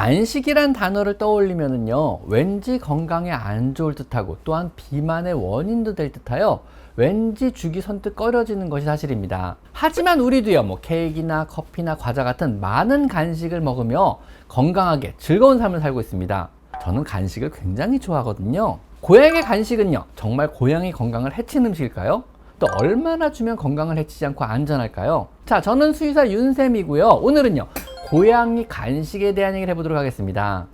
간식이란 단어를 떠올리면은요, 왠지 건강에 안 좋을 듯하고 또한 비만의 원인도 될 듯하여 왠지 죽이 선뜻 꺼려지는 것이 사실입니다. 하지만 우리도요, 케이크나 커피나 과자 같은 많은 간식을 먹으며 건강하게 즐거운 삶을 살고 있습니다. 저는 간식을 굉장히 좋아하거든요. 고양이의 간식은요, 정말 고양이 건강을 해치는 음식일까요? 또 얼마나 주면 건강을 해치지 않고 안전할까요? 자, 저는 수의사 윤쌤이고요. 오늘은요, 고양이 간식에 대한 얘기를 해보도록 하겠습니다.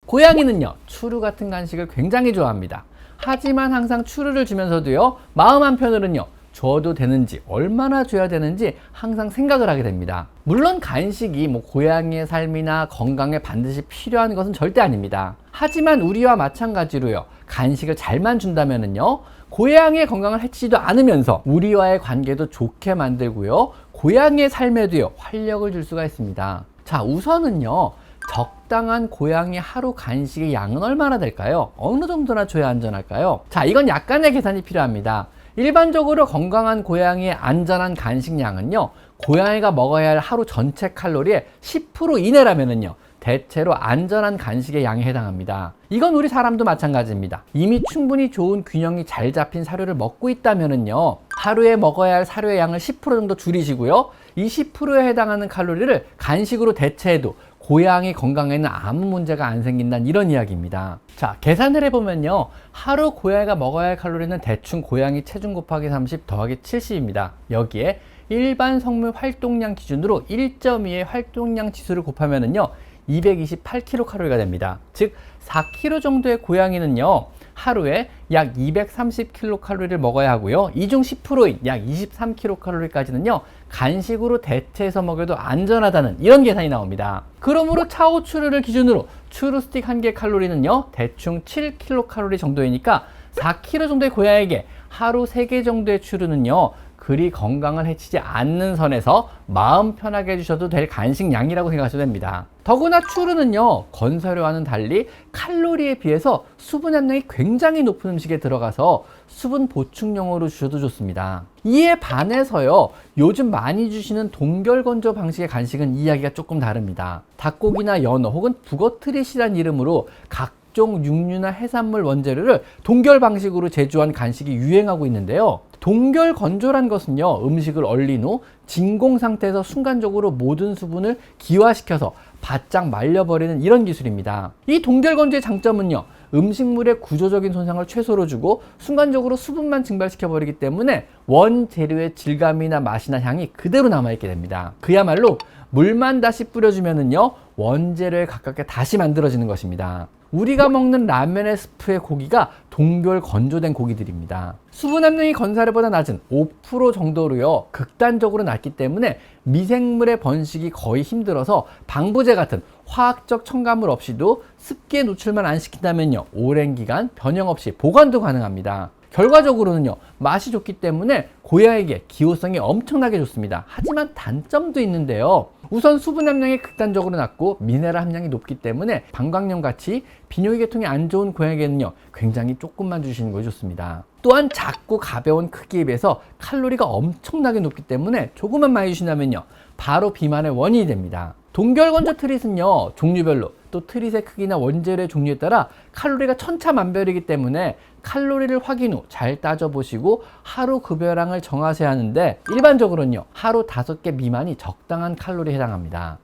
고양이는요, 추루 같은 간식을 굉장히 좋아합니다. 하지만 항상 추루를 주면서도요, 마음 한편으로는요, 줘도 되는지, 얼마나 줘야 되는지 항상 생각을 하게 됩니다. 물론 간식이 고양이의 삶이나 건강에 반드시 필요한 것은 절대 아닙니다. 하지만 우리와 마찬가지로요, 간식을 잘만 준다면은요, 고양이의 건강을 해치지도 않으면서 우리와의 관계도 좋게 만들고요, 고양이의 삶에도요, 활력을 줄 수가 있습니다. 자, 우선은요, 적당한 고양이 하루 간식의 양은 얼마나 될까요? 어느 정도나 줘야 안전할까요? 자, 이건 약간의 계산이 필요합니다. 일반적으로 건강한 고양이의 안전한 간식 양은요, 고양이가 먹어야 할 하루 전체 칼로리의 10% 이내라면은요, 대체로 안전한 간식의 양에 해당합니다. 이건 우리 사람도 마찬가지입니다. 이미 충분히 좋은 균형이 잘 잡힌 사료를 먹고 있다면은요, 하루에 먹어야 할 사료의 양을 10% 정도 줄이시고요, 이 10%에 해당하는 칼로리를 간식으로 대체해도 고양이 건강에는 아무 문제가 안 생긴다는 이런 이야기입니다. 자, 계산을 해보면요, 하루 고양이가 먹어야 할 칼로리는 대충 고양이 체중 곱하기 30 더하기 70입니다. 여기에 일반 성물 활동량 기준으로 1.2의 활동량 지수를 곱하면은요, 228kcal가 됩니다. 즉 4kg 정도의 고양이는요, 하루에 약 230kcal를 먹어야 하고요, 이 중 10%인 약 23kcal까지는요, 간식으로 대체해서 먹여도 안전하다는 이런 계산이 나옵니다. 그러므로 차오 추루를 기준으로 추루 스틱 한 개의 칼로리는요, 대충 7kcal 정도이니까 4kg 정도의 고양이에게 하루 3개 정도의 추루는요, 그리 건강을 해치지 않는 선에서 마음 편하게 해주셔도 될 간식 양이라고 생각하셔도 됩니다. 더구나 추루는요, 건사료와는 달리 칼로리에 비해서 수분 함량이 굉장히 높은 음식에 들어가서 수분 보충용으로 주셔도 좋습니다. 이에 반해서요, 요즘 많이 주시는 동결건조 방식의 간식은 이야기가 조금 다릅니다. 닭고기나 연어 혹은 북어트릿이란 이름으로 각종 육류나 해산물 원재료를 동결 방식으로 제조한 간식이 유행하고 있는데요, 동결 건조란 것은요, 음식을 얼린 후 진공 상태에서 순간적으로 모든 수분을 기화시켜서 바짝 말려버리는 이런 기술입니다. 이 동결 건조의 장점은요, 음식물의 구조적인 손상을 최소로 주고 순간적으로 수분만 증발시켜 버리기 때문에 원재료의 질감이나 맛이나 향이 그대로 남아있게 됩니다. 그야말로 물만 다시 뿌려주면은요, 원재료에 가깝게 다시 만들어지는 것입니다. 우리가 먹는 라면의 스프의 고기가 동결 건조된 고기들입니다. 수분 함량이 건사료보다 낮은 5% 정도로요, 극단적으로 낮기 때문에 미생물의 번식이 거의 힘들어서 방부제 같은 화학적 첨가물 없이도 습기에 노출만 안 시킨다면요, 오랜 기간 변형 없이 보관도 가능합니다. 결과적으로는요, 맛이 좋기 때문에 고양이에게 기호성이 엄청나게 좋습니다. 하지만 단점도 있는데요, 우선 수분 함량이 극단적으로 낮고 미네랄 함량이 높기 때문에 방광염 같이 비뇨기 계통이 안 좋은 고양이에게는요, 굉장히 조금만 주시는 것이 좋습니다. 또한 작고 가벼운 크기에 비해서 칼로리가 엄청나게 높기 때문에 조금만 많이 주신다면요, 바로 비만의 원인이 됩니다. 동결건조 트릿은요, 종류별로 또 트릿의 크기나 원재료의 종류에 따라 칼로리가 천차만별이기 때문에 칼로리를 확인 후 잘 따져보시고 하루 급여량을 정하셔야 하는데, 일반적으로는요, 하루 5개 미만이 적당한 칼로리에 해당합니다.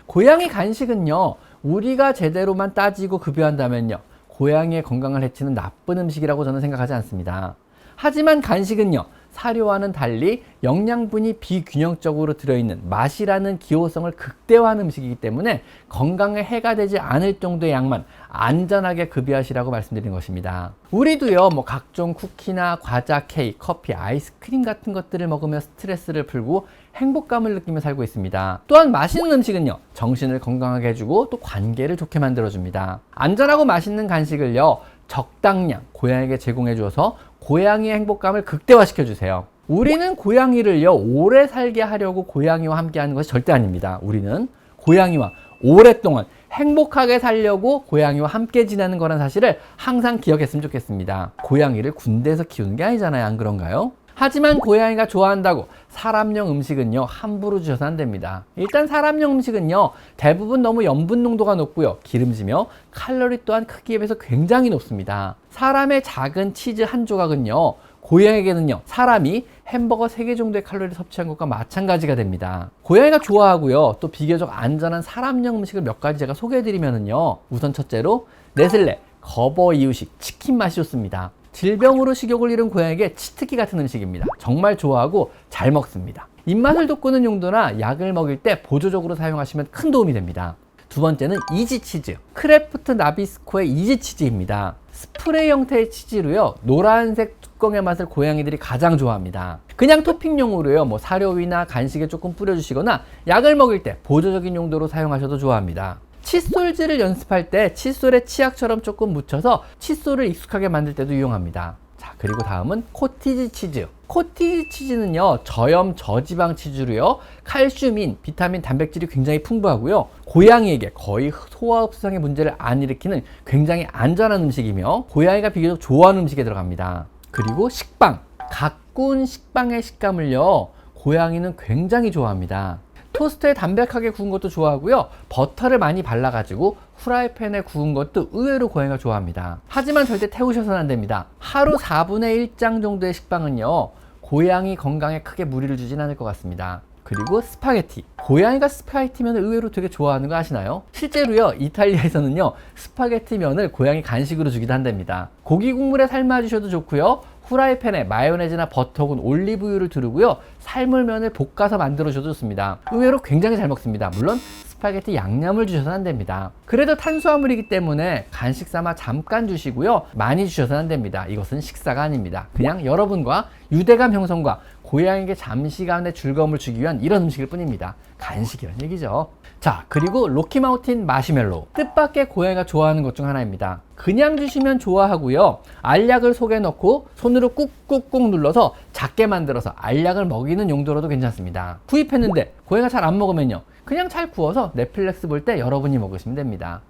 고양이 간식은요, 우리가 제대로만 따지고 급여한다면요, 고양이의 건강을 해치는 나쁜 음식이라고 저는 생각하지 않습니다. 하지만 간식은요, 사료와는 달리 영양분이 비균형적으로 들어있는 맛이라는 기호성을 극대화한 음식이기 때문에 건강에 해가 되지 않을 정도의 양만 안전하게 급여하시라고 말씀드린 것입니다. 우리도요, 각종 쿠키나 과자, 케이크, 커피, 아이스크림 같은 것들을 먹으며 스트레스를 풀고 행복감을 느끼며 살고 있습니다. 또한 맛있는 음식은요, 정신을 건강하게 해주고 또 관계를 좋게 만들어줍니다. 안전하고 맛있는 간식을요, 적당량 고양이에게 제공해 주어서 고양이의 행복감을 극대화시켜 주세요. 우리는 고양이를요, 오래 살게 하려고 고양이와 함께 하는 것이 절대 아닙니다. 우리는 고양이와 오랫동안 행복하게 살려고 고양이와 함께 지내는 거란 사실을 항상 기억했으면 좋겠습니다. 고양이를 군대에서 키우는 게 아니잖아요. 안 그런가요? 하지만 고양이가 좋아한다고 사람용 음식은요 함부로 주셔서 안 됩니다. 일단 사람용 음식은요 대부분 너무 염분 농도가 높고요, 기름지며 칼로리 또한 크기에 비해서 굉장히 높습니다. 사람의 작은 치즈 한 조각은요 고양이에게는요 사람이 햄버거 3개 정도의 칼로리를 섭취한 것과 마찬가지가 됩니다. 고양이가 좋아하고요 또 비교적 안전한 사람용 음식을 몇 가지 제가 소개해드리면은요, 우선 첫째로 네슬레 거버 이유식 치킨 맛이 좋습니다. 질병으로 식욕을 잃은 고양이에게 치트키 같은 음식입니다. 정말 좋아하고 잘 먹습니다. 입맛을 돋구는 용도나 약을 먹일 때 보조적으로 사용하시면 큰 도움이 됩니다. 두 번째는 이지치즈, 크래프트 나비스코의 이지치즈입니다. 스프레이 형태의 치즈로요 노란색 뚜껑의 맛을 고양이들이 가장 좋아합니다. 그냥 토핑용으로요 사료 위나 간식에 조금 뿌려주시거나 약을 먹일 때 보조적인 용도로 사용하셔도 좋아합니다. 칫솔질을 연습할 때 칫솔에 치약처럼 조금 묻혀서 칫솔을 익숙하게 만들 때도 유용합니다. 자, 그리고 다음은 코티지 치즈. 코티지 치즈는요 저염 저지방 치즈로요 칼슘인, 비타민, 단백질이 굉장히 풍부하고요 고양이에게 거의 소화흡수상의 문제를 안 일으키는 굉장히 안전한 음식이며 고양이가 비교적 좋아하는 음식에 들어갑니다. 그리고 식빵, 갓 구운 식빵의 식감을요 고양이는 굉장히 좋아합니다. 토스트에 담백하게 구운 것도 좋아하고요 버터를 많이 발라가지고 후라이팬에 구운 것도 의외로 고양이가 좋아합니다. 하지만 절대 태우셔서는 안 됩니다. 하루 4분의 1장 정도의 식빵은요 고양이 건강에 크게 무리를 주진 않을 것 같습니다. 그리고 스파게티, 고양이가 스파게티 면을 의외로 되게 좋아하는 거 아시나요? 실제로요 이탈리아에서는요 스파게티 면을 고양이 간식으로 주기도 한답니다. 고기 국물에 삶아 주셔도 좋고요 후라이팬에 마요네즈나 버터 혹은 올리브유를 두르고요 삶을 면을 볶아서 만들어 줘도 좋습니다. 의외로 굉장히 잘 먹습니다. 물론 스파게티 양념을 주셔서는 안 됩니다. 그래도 탄수화물이기 때문에 간식 삼아 잠깐 주시고요 많이 주셔서는 안 됩니다. 이것은 식사가 아닙니다. 그냥 여러분과 유대감 형성과 고양이에게 잠시간의 즐거움을 주기 위한 이런 음식일 뿐입니다. 간식이란 얘기죠. 자, 그리고 로키마우틴 마시멜로우, 뜻밖의 고양이가 좋아하는 것 중 하나입니다. 그냥 주시면 좋아하고요 알약을 속에 넣고 손으로 꾹꾹꾹 눌러서 작게 만들어서 알약을 먹이는 용도로도 괜찮습니다. 구입했는데 고양이가 잘 안 먹으면요 그냥 잘 구워서 넷플릭스 볼 때 여러분이 먹으시면 됩니다.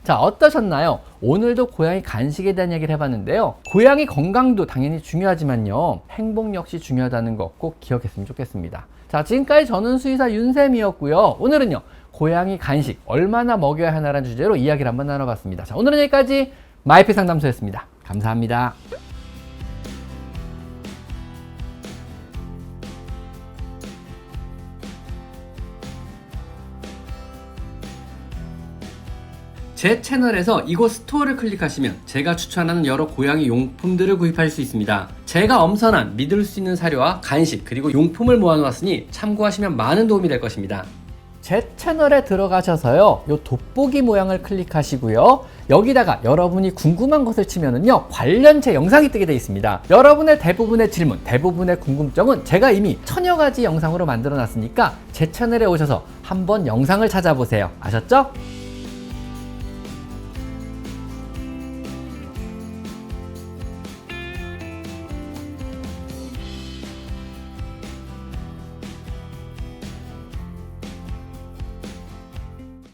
자, 어떠셨나요? 오늘도 고양이 간식에 대한 얘기를 해봤는데요 고양이 건강도 당연히 중요하지만요 행복 역시 중요하다는 거 꼭 기억했으면 좋겠습니다. 자, 지금까지 저는 수의사 윤쌤이었고요 오늘은요 고양이 간식 얼마나 먹여야 하나라는 주제로 이야기를 한번 나눠봤습니다. 자, 오늘은 여기까지 마이펫 상담소였습니다. 감사합니다. 제 채널에서 이곳 스토어를 클릭하시면 제가 추천하는 여러 고양이 용품들을 구입할 수 있습니다. 제가 엄선한 믿을 수 있는 사료와 간식 그리고 용품을 모아놓았으니 참고하시면 많은 도움이 될 것입니다. 제 채널에 들어가셔서요 요 돋보기 모양을 클릭하시고요 여기다가 여러분이 궁금한 것을 치면은요 관련 제 영상이 뜨게 되어 있습니다. 여러분의 대부분의 질문, 대부분의 궁금증은 제가 이미 1000여 가지 영상으로 만들어 놨으니까 제 채널에 오셔서 한번 영상을 찾아보세요. 아셨죠?